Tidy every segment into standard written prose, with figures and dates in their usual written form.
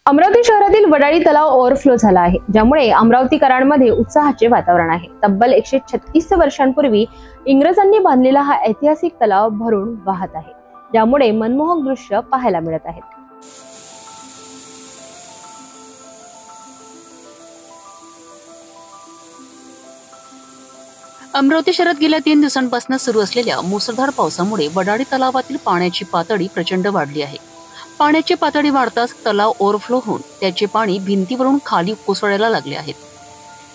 अमरावती शहरातील वडाळी तलाव ओव्हरफ्लो झाला आहे, ज्यामुळे अमरावतीकरांमध्ये उत्साहाचे वातावरण आहे। तब्बल 136 वर्षांपूर्वी इंग्रजांनी बांधलेला हा ऐतिहासिक तलाव भरून वाहत आहे, ज्यामुळे मनमोहक दृश्य पाहायला मिळत आहेत। अमरावती शहरात गेल्या 3 दिवसांपासून सुरू असलेल्या मुसळधार पावसामुळे वडाळी तलावातील पाण्याची पातळी प्रचंड वाढली आहे। पाण्याची पातळी वाढताच तलाव ओव्हरफ्लो होऊन त्याचे पाणी भिंतीवरून खाली कोसळायला लागले आहेत।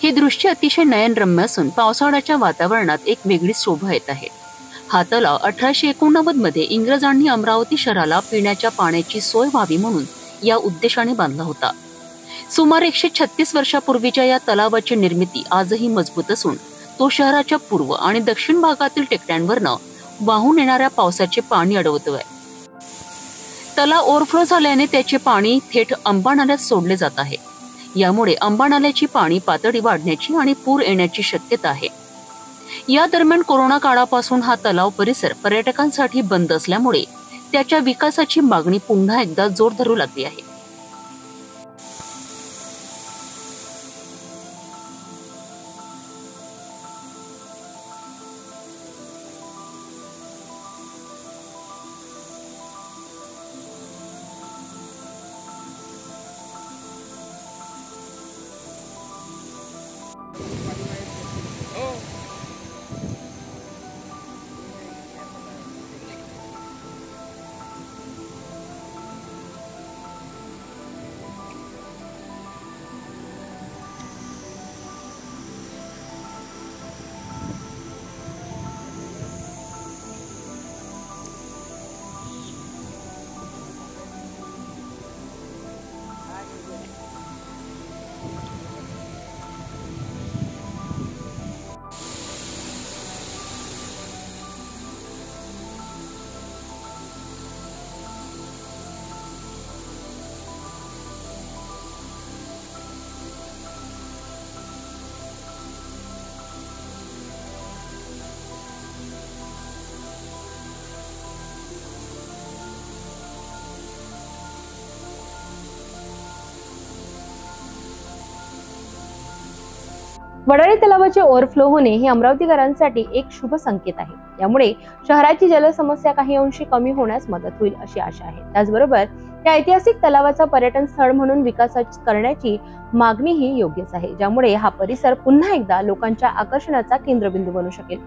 हे दृश्य अतिशय नयनरम्य असून पावसाळ्याच्या वातावरणात एक वेगळीच शोभा येत आहे। हा तलाव 1889 मध्ये इंग्रजांनी अमरावती शहराला पिण्याच्या पाण्याची सोय व्हावी म्हणून या उद्देशाने बांधला होता। सुमारे 136 वर्षापूर्वीच्या या तलावाची निर्मिती आजही मजबूत असून तो शहराच्या पूर्व आणि दक्षिण भागातील टेकड्यांवरनं वाहून येणाऱ्या पावसाचे पाणी अडवतोय। तलाव ओव्हरफ्लो झाल्याने त्याचे पाणी थेट अंबा नाल्यात सोडले जात आहे। यामुळे अंबा नाल्याची पाणी पातळी वाढण्याची आणि पूर येण्याची शक्यता आहे। या दरम्यान कोरोना काळापासून हा तलाव परिसर पर्यटकांसाठी बंद असल्यामुळे त्याच्या विकासाची मागणी पुन्हा एकदा जोर धरू लागली आहे। वडाळी तलावाचे ओव्हरफ्लो होणे हे अमरावतीकरांसाठी एक शुभ संकेत आहे। यामुळे शहराची जलसमस्या काही अंशी कमी होण्यास मदत होईल अशी आशा आहे। त्याचबरोबर या ऐतिहासिक तलावाचा पर्यटन स्थळ म्हणून विकास करण्याची मागणीही योग्यच आहे, ज्यामुळे हा परिसर पुन्हा एकदा लोकांच्या आकर्षणाचा केंद्रबिंदू बनू शकेल।